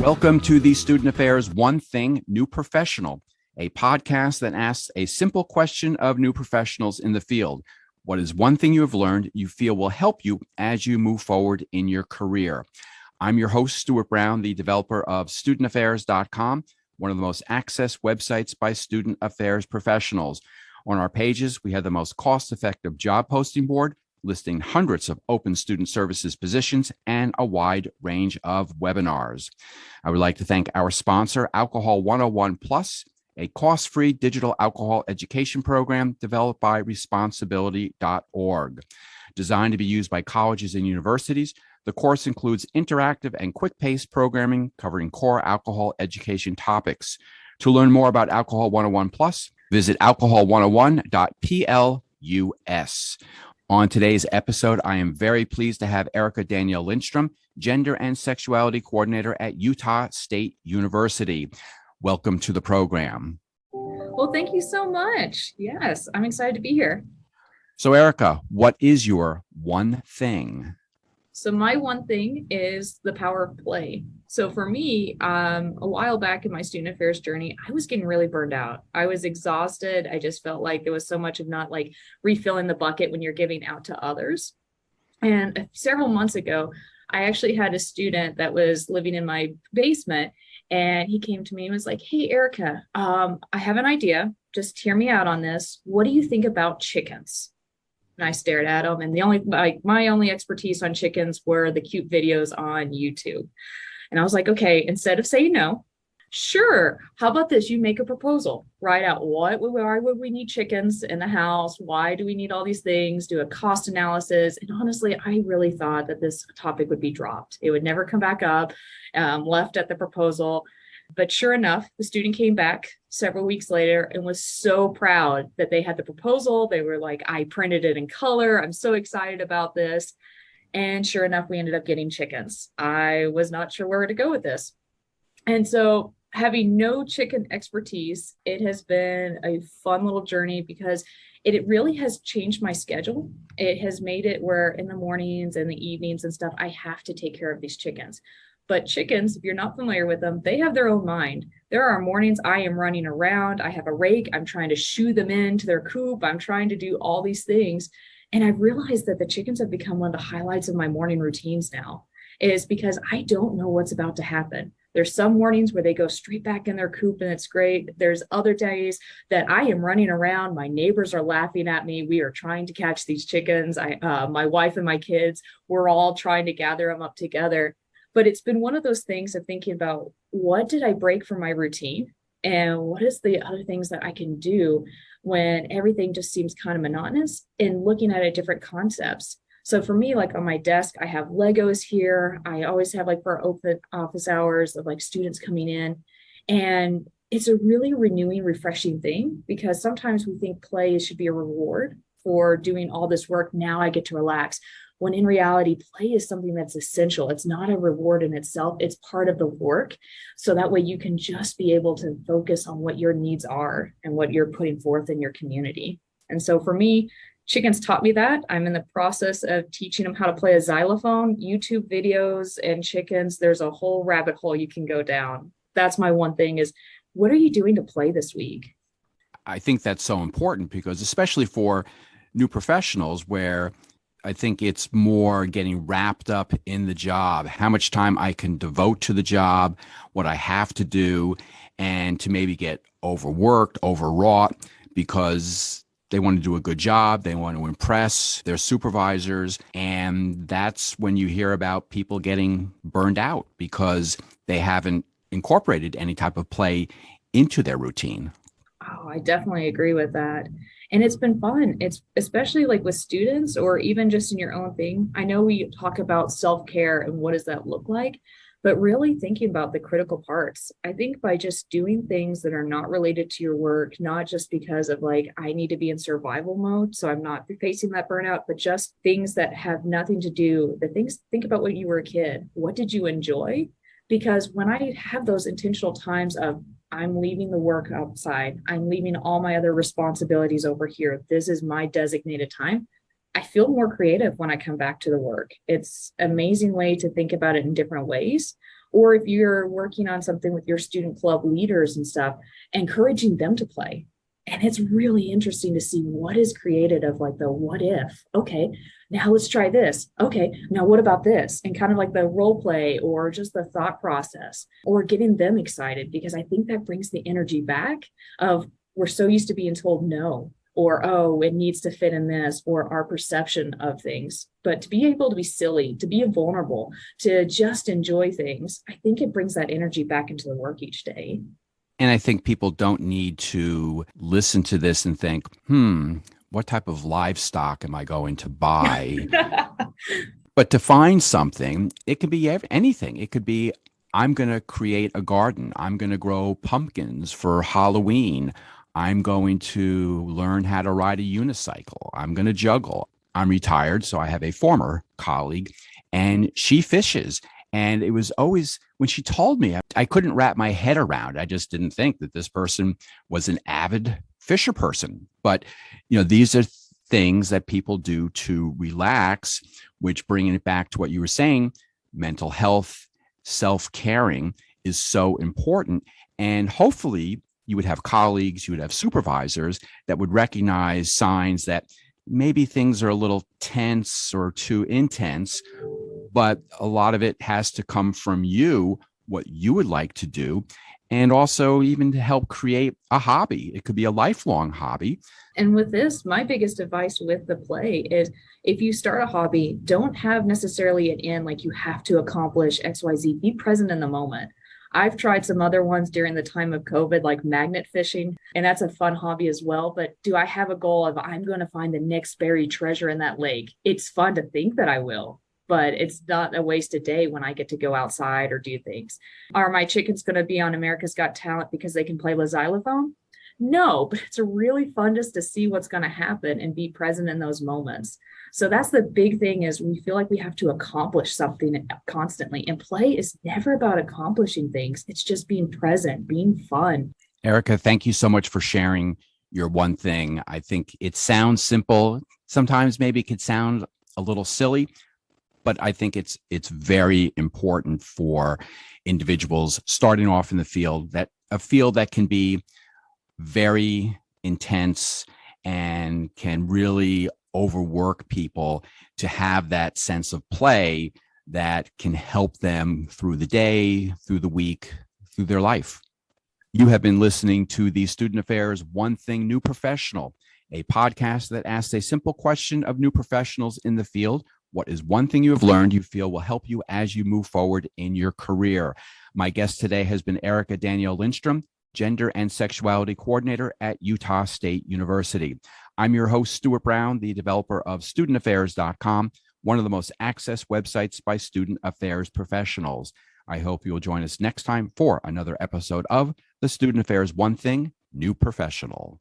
Welcome to the Student Affairs One Thing New Professional, a podcast that asks a simple question of new professionals in the field. What is one thing you have learned you feel will help you as you move forward in your career? I'm your host, Stuart Brown, the developer of studentaffairs.com, one of the most accessed websites by student affairs professionals. On our pages, we have the most cost-effective job posting board, listing hundreds of open student services positions and a wide range of webinars. I would like to thank our sponsor, Alcohol 101 Plus, a cost-free digital alcohol education program developed by responsibility.org. Designed to be used by colleges and universities, the course includes interactive and quick-paced programming covering core alcohol education topics. To learn more about Alcohol 101 Plus, visit alcohol101.plus. On today's episode, I am very pleased to have Erika-Danielle Lindström, Gender and Sexuality Coordinator at Utah State University. Welcome to the program. Well, thank you so much. Yes, I'm excited to be here. So, Erika, what is your one thing? So my one thing is the power of play. So for me, a while back in my student affairs journey, I was getting really burned out. I was exhausted. I just felt like there was so much of not like refilling the bucket when you're giving out to others. And several months ago, I actually had a student that was living in my basement, and he came to me and was like, "Hey, Erika, I have an idea. Just hear me out on this. What do you think about chickens?" And I stared at him, and my only expertise on chickens were the cute videos on YouTube. And I was like, okay, instead of saying no, sure, how about this? You make a proposal, write out why would we need chickens in the house? Why do we need all these things? Do a cost analysis. And honestly, I really thought that this topic would be dropped. It would never come back up, left at the proposal. But sure enough, the student came back several weeks later and was so proud that they had the proposal. They were like, I printed it in color. I'm so excited about this. And sure enough, we ended up getting chickens. I was not sure where to go with this. And so having no chicken expertise, it has been a fun little journey because it really has changed my schedule. It has made it where in the mornings and the evenings and stuff, I have to take care of these chickens. But chickens, if you're not familiar with them, they have their own mind. There are mornings I am running around. I have a rake. I'm trying to shoo them into their coop. I'm trying to do all these things. And I've realized that the chickens have become one of the highlights of my morning routines now, is because I don't know what's about to happen. There's some mornings where they go straight back in their coop and it's great. There's other days that I am running around. My neighbors are laughing at me. We are trying to catch these chickens. My wife and my kids, we're all trying to gather them up together. But it's been one of those things of thinking about, what did I break from my routine? And what is the other things that I can do when everything just seems kind of monotonous, and looking at it different concepts. So for me, like on my desk, I have Legos here. I always have like for open office hours of like students coming in. And it's a really renewing, refreshing thing, because sometimes we think play should be a reward for doing all this work. Now I get to relax. When in reality, play is something that's essential. It's not a reward in itself. It's part of the work. So that way you can just be able to focus on what your needs are and what you're putting forth in your community. And so for me, chickens taught me that. I'm in the process of teaching them how to play a xylophone, YouTube videos, and chickens. There's a whole rabbit hole you can go down. That's my one thing is, what are you doing to play this week? I think that's so important because especially for new professionals where I think it's more getting wrapped up in the job, how much time I can devote to the job, what I have to do, and to maybe get overworked, overwrought because they want to do a good job. They want to impress their supervisors. And that's when you hear about people getting burned out because they haven't incorporated any type of play into their routine. Oh, I definitely agree with that. And it's been fun. It's especially like with students or even just in your own thing. I know we talk about self-care and what does that look like, but really thinking about the critical parts. I think by just doing things that are not related to your work, not just because of like, I need to be in survival mode, so I'm not facing that burnout, but just things that have nothing to do, think about when you were a kid. What did you enjoy? Because when I have those intentional times of I'm leaving the work outside, I'm leaving all my other responsibilities over here, this is my designated time, I feel more creative when I come back to the work. It's an amazing way to think about it in different ways. Or if you're working on something with your student club leaders and stuff, encouraging them to play. And it's really interesting to see what is created of like the what if. Okay, now let's try this. Okay, now what about this? And kind of like the role play or just the thought process or getting them excited, because I think that brings the energy back of we're so used to being told no, or oh, it needs to fit in this, or our perception of things. But to be able to be silly, to be vulnerable, to just enjoy things, I think it brings that energy back into the work each day. And I think people don't need to listen to this and think, what type of livestock am I going to buy? But to find something, it could be anything. It could be, I'm going to create a garden. I'm going to grow pumpkins for Halloween. I'm going to learn how to ride a unicycle. I'm going to juggle. I'm retired, so I have a former colleague, and she fishes. And it was always, when she told me, I couldn't wrap my head around. I just didn't think that this person was an avid fisher person. But, these are things that people do to relax, which, bringing it back to what you were saying, mental health, self-caring is so important. And hopefully you would have colleagues, you would have supervisors that would recognize signs that maybe things are a little tense or too intense, but a lot of it has to come from you, what you would like to do, and also even to help create a hobby. It could be a lifelong hobby. And with this, my biggest advice with the play is if you start a hobby, don't have necessarily an end, like you have to accomplish XYZ. Be present in the moment. I've tried some other ones during the time of COVID, like magnet fishing, and that's a fun hobby as well. But do I have a goal of I'm going to find the next buried treasure in that lake? It's fun to think that I will, but it's not a wasted day when I get to go outside or do things. Are my chickens going to be on America's Got Talent because they can play the xylophone? No, but it's really fun just to see what's going to happen and be present in those moments. So that's the big thing, is we feel like we have to accomplish something constantly. And play is never about accomplishing things. It's just being present, being fun. Erika, thank you so much for sharing your one thing. I think it sounds simple. Sometimes maybe it could sound a little silly, but I think it's very important for individuals starting off in the field, that a field that can be very intense and can really overwork people, to have that sense of play that can help them through the day, through the week, through their life. You have been listening to the Student Affairs One Thing New Professional, a podcast that asks a simple question of new professionals in the field. What is one thing you have learned you feel will help you as you move forward in your career? My guest today has been Erika-Danielle Lindström, Gender and Sexuality Coordinator at Utah State University. I'm your host, Stuart Brown, the developer of StudentAffairs.com, one of the most accessed websites by student affairs professionals. I hope you will join us next time for another episode of the Student Affairs One Thing New Professional.